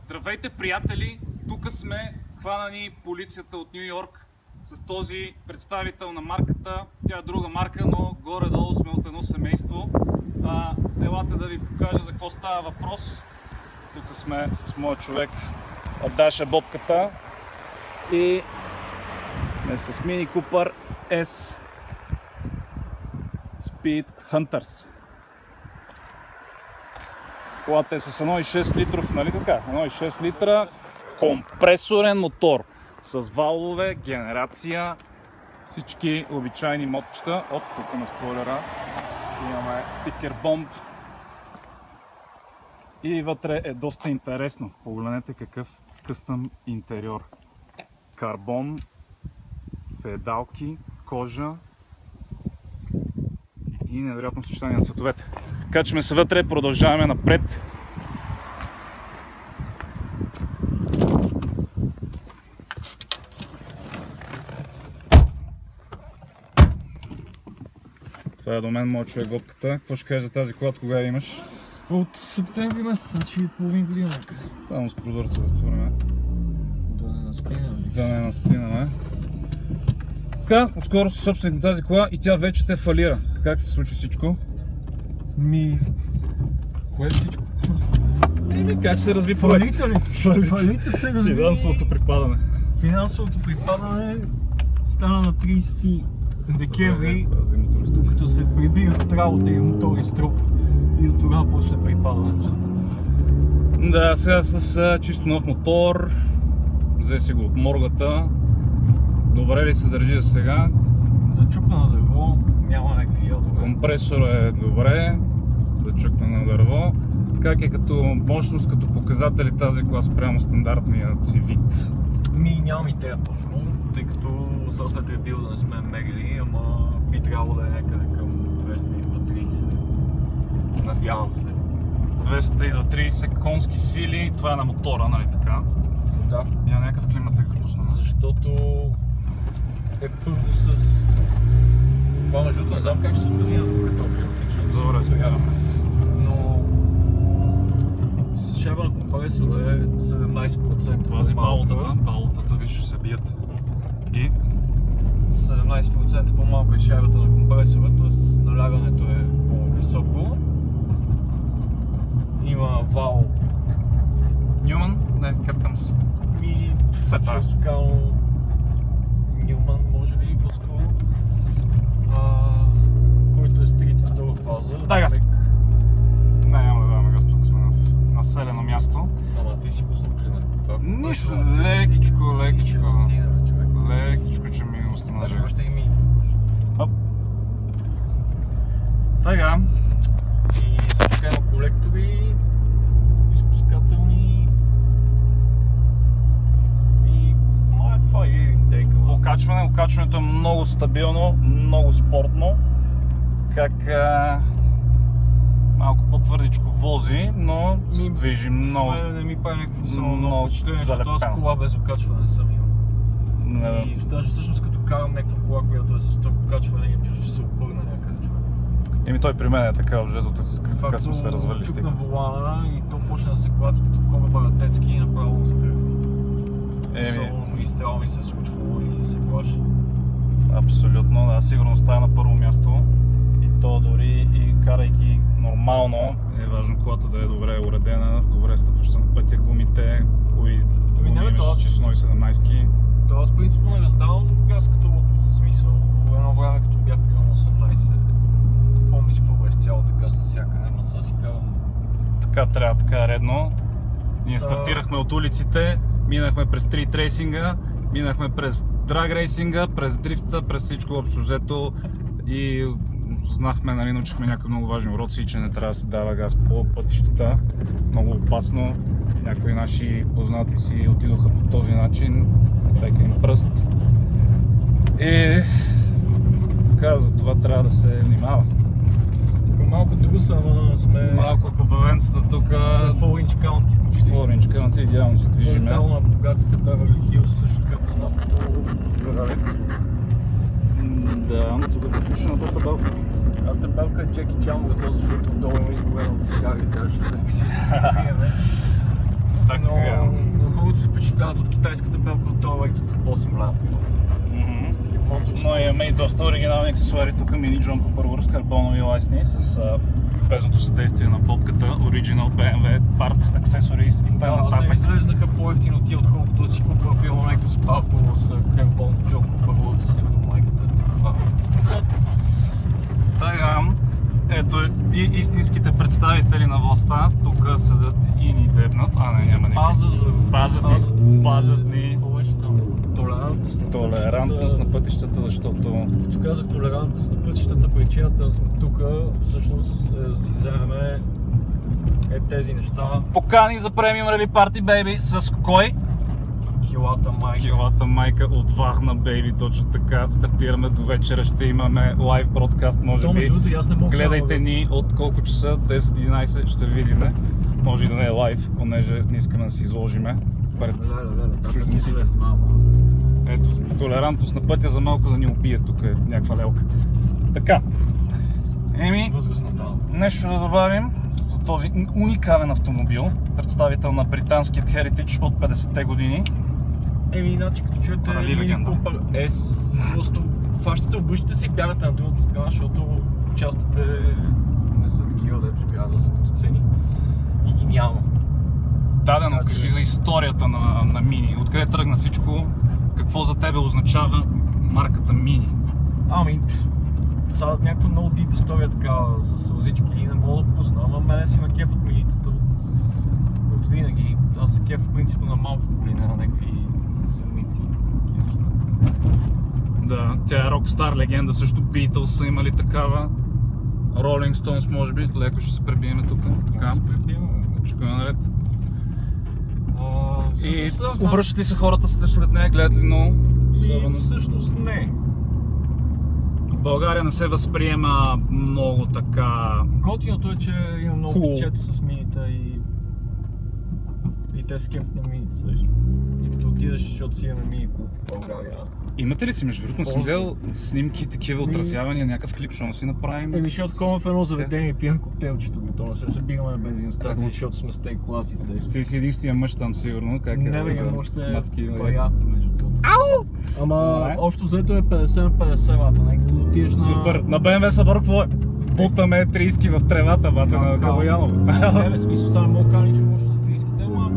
Здравейте, приятели! Тук сме хванани полицията от Ню Йорк с този представител на марката. Тя е друга марка, но горе-долу сме от едно семейство. Елате да ви покажа за какво става въпрос. Тук сме с моя човек Даша Бобката и сме с Mini Cooper S Speed Hunters. Колата е с 1,6 литров, нали така? 1,6 литра компресорен мотор с валове, генерация, всички обичайни модчета. От тук на спойлера имаме стикер бомб и вътре е доста интересно. Погледнете какъв къстъм интериор. Карбон, седалки, кожа и невероятно съчетание на цветовете. Качваме се вътре, продължаваме напред. Това е до мен, моят човек Бобката. Какво ще кажеш за тази кола, кога я имаш? От септември месец, значи половин година някъде. Само с прозореца да отворим. Да не настинаме. Да не настинаме. Така, отскоро си собственик на тази кола и тя вече те фалира. Как се случи всичко? Кое е всичко? Как се разви проект? Фалита се разви. Финансовото припадане. Финансовото припадане стана на 30 декември, Зимотористите. като се приби от работа и мотори струп и от тогава почне припадането. Да, сега с чисто нов мотор. Взе си го от моргата. Добре ли се държи за сега? Да чукна на дърво, няма някакви ядове. Компресор е добре, да чукне на дърво. Как е като мощност, като показатели тази кола спрямо стандартният си вид? Нямам идея точно, тъй като сега след ребил да не сме мерили, ама би трябвало да е някъде към 230. Надявам се. 230 конски сили, това е на мотора, нали така? Да. Няма някакъв климат е пусна. Защото е първо с... Това между другото не знам как ще се отрази на звука това климатично. Добре, спрямо. Но шева на компресора е 17%. Пази балутата виж ще се бият. И 17% по-малко е шайбата на компресора, т.е. налягането е по-високо. Има вал. Нюман? Не, Кеткъмс. Често казано Нюман, може би по-скоро. Който е стрит втора фаза. Дай газ! Не, няма да даваме газ, тук сме в населено място. Ама ти си пуснал климат. Нищо, лекичко, че ми остана жега. Още и ми. Тега. И също така има колектори, изпускателни и това е интейка. Окачването е много стабилно, много спортно. Как малко по-твърдичко вози, но се движи много. Не ми прави някакво особено впечатление, защото залепено. аз кола без окачване не съм имал. И всъщност като карам някаква кола, която е с ток окачване, имам чувство, че се обърна някъде човек. Той при мен е така обжето, така сме се развали с на волана и то почна да се клати като коме баратецки и направо му стръхва. И стрело ми се случвало и се плаши. Абсолютно, да, сигурно става на първо място. И то дори и карайки нормално е важно колата да е добре уредена, добре стъпваща на пътя, гумите, кои имаш чисто 17-ки. Това аз принципно не раздавам газ като от смисъл. Едно време като бях примерно 18. Помниш какво беше цялата газ навсякъде, но сега си карам. Така трябва, така е редно. Ние стартирахме от улиците, минахме през стрит рейсинга, минахме през драг рейсинга, през дрифта, през всичко общо взето и знахме, нали, научихме някои много важни уроци, че не трябва да се дава газ по пътищата. Много опасно. Някои наши познати си отидоха по този начин, лека им пръст. И така, за това трябва да се внимава. Тук малко труса, ама сме... Малко по бавенцата тук... Сме в Orange County почти. В Orange County идеално се движиме. Това е на богатите Beverly Hills, също така познат като Гравец. Да, но тук е пише на тока табелка. Табелка е Джеки Чан, защото отдолу има изгорено от цигари, даже да си приеме. Така. Но хората се впечатляват от китайската белка от това лекцата по 8 лева. Но имаме и доста оригинални аксесуари. Тук мини джомпа първо с карбонови лайсни с безното съдействие на попката, Original BMW Parts, Accessories и т.н. Да, изглеждаха по-ефтино тия, отколкото да си купа било някакво спалко с карбон джомпа първо да снимам майката. Така, ето и истинските представители на властта. Тук седат и ни дебнат. Няма пазят ни. Толерантност на пътищата, защото... Като казах толерантност на пътищата, причината да сме тук всъщност е да си вземем тези неща. Покани за премиум рали парти, бейби, с кой? Килата майка. Килата майка от Вахна, бейби, точно така. Стартираме до вечера, ще имаме лайв бродкаст, може би. Гледайте ни от колко часа, 10-11 ще видим. Може и да не е лайв, понеже не искаме да си изложиме пред чужденците. Ето, толерантност на пътя за малко да ни убие, тук е някаква лелка. Така, нещо да добавим за този уникален автомобил, представител на британският Heritage от 50-те години. Иначе като чуете Mini Cooper S, просто фащате, обръщате се и бягате на другата страна, защото частите не са такива, дето трябва да са като цени и ги няма. Дадено, кажи за историята на Mini, откъде тръгна всичко, какво за тебе означава марката Mini? Сега някаква много дип история така с сълзички и не мога да пусна, ама мене си ме кеф от минитата от винаги. Аз се кеф в принципа на малко коли, на някакви седмици. Да, тя е рокстар легенда, също Beatles са имали такава. Rolling Stones може би, леко ще се пребиеме тук. Така. Всичко е наред. И обръщат ли се хората след нея, гледат ли много? Всъщност не. В България не се възприема много така... Готиното е, че има много пичета с минита и те се кефят на минита също. И като отидеш, защото си имаме мини клуб в България. Имате ли си, между другото, съм гледал снимки, такива отразявания, някакъв клип, ще си направим? Защото ходим в едно заведение и пием коктейлчето, готово се събираме на бензиностанции, защото сме стей класи също. Ти си единствения мъж там сигурно, как е? Не, имам още барят, между другото. Ама общо взето е 50 на 50 вата, не като отидеш на... Супер, на BMW събор какво е? Бутаме 30 в тревата, вата на Калоянова. Не, в смисъл само мога каниш лошо за 30-те, ама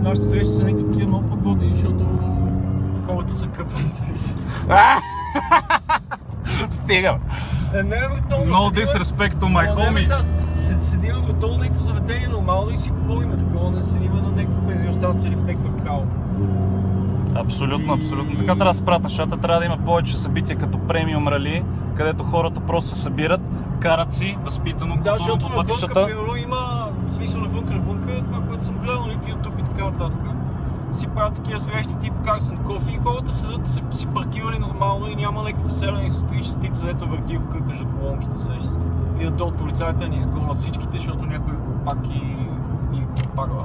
нашите срещи са някакви такива много по-години, защото хората са къпани срещи. Стига! No disrespect to my homies! Седиме готово на някакво заведение нормално и си говориме такова, не седиме на някаква бензиностанция или в някаква кал. Абсолютно. Така трябва да се правят нещата, трябва да има повече събития като премиум рали, където хората просто се събират, карат си, възпитано, защото по пътищата. Примерно има смисъл навънка, това, което съм гледал в YouTube и така нататък. Си правят такива срещи тип Карсен Кофи и хората седат си паркирали нормално и няма някакъв вселен и с 3-6, дето върти в кръг между колонките срещи. И да от полицайите ни изгонят всичките, защото някой пак и парва.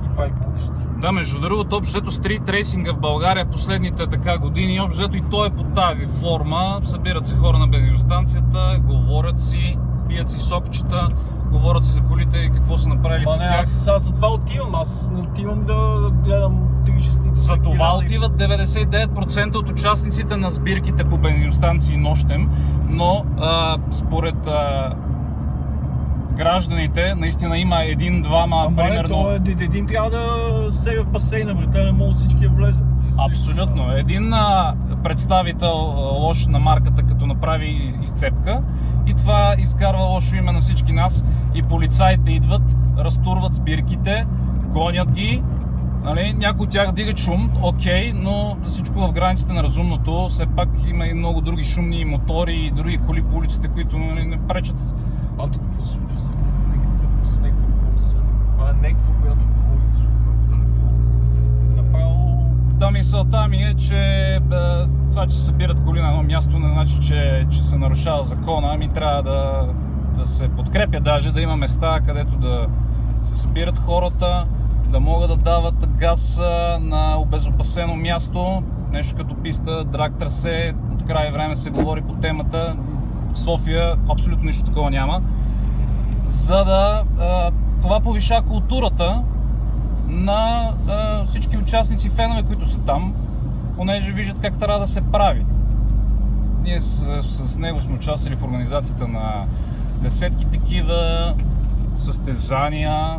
И прави глупости. Да, между другото, общо стрит рейсинга в България в последните години, общо и той е по тази форма. Събират се хора на бензиностанцията, говорят си, пият си сокчета, говорят си за колите и какво са направили по тях. Аз за това отивам, аз не отивам да гледам 3-6. За това отиват 99% от участниците на сбирките по бензиностанции нощем, но според гражданите наистина има един-двама, примерно... Един трябва да сега в басейна, бре, не могат всички да влезат. Абсолютно. Един представител лош на марката, като направи изцепка, и това изкарва лошо име на всички нас, и полицаите идват, разтурват сбирките, гонят ги, нали? Някои от тях дигат шум, окей, но всичко в границите на разумното. Все пак има и много други шумни мотори и други коли по улиците, които не пречат. Тук какво се случва сега? Това е някаква, която говори направо... Да, мисълта ми е, че това, че се събират коли на едно място, не значи, че се нарушава закона, ами трябва да се подкрепя, даже да има места, където да се събират хората, да могат да дават газ на обезопасено място, нещо като писта, драг трасе, от край време се говори по темата. В София абсолютно нищо такова няма. За да това повиша културата на всички участници и фенове, които са там, понеже виждат как трябва да се прави. Ние с него сме участвали в организацията на десетки такива състезания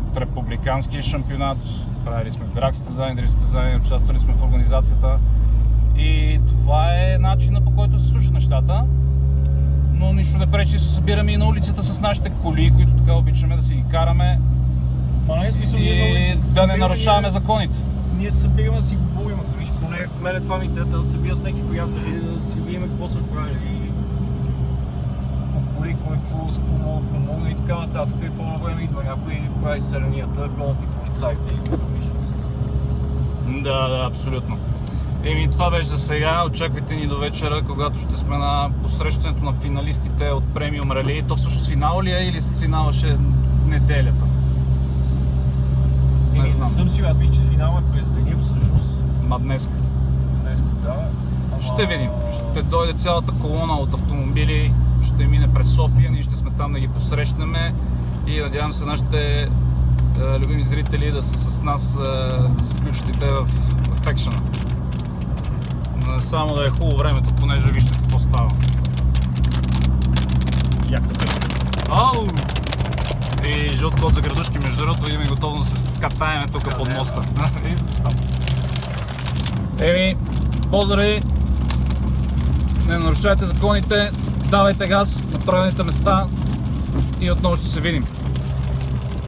от републиканския шампионат. Правили сме драг състезания, дрифт състезания, участвали сме в организацията. И това е начинът, по който се случват нещата. Но нищо не пречи, се събираме и на улицата с нашите коли, които така обичаме да си ги караме. И да не нарушаваме законите. Ние се събираме да си говорим, виж, поне мене това ми тета да се бия с някакви приятели, да си видим какво са правили, по коли, какво могат да помогна и така нататък. И по време идва някой и прави селенията, гонят и полицайите и нищо не знам. Да, абсолютно. Еми, това беше за сега. Очаквайте ни до вечера, когато ще сме на посрещането на финалистите от Premium Rally. То всъщност финал ли е или с финала ще е неделята? Не знам. Не съм си, аз мисля, че финала е през деня всъщност. Днеска. Днеска, да. Ще видим. Ще дойде цялата колона от автомобили, ще мине през София, ние ще сме там да ги посрещнем и надявам се нашите любими зрители да са с нас, да се включат и те в екшена. Само да е хубаво времето, понеже вижте какво става. Яка беше. Ау! И жълт код за градушки, между другото, имаме готово да се катаеме тук под моста. Еми, поздрави! Не нарушавайте законите, давайте газ на правилните места и отново ще се видим.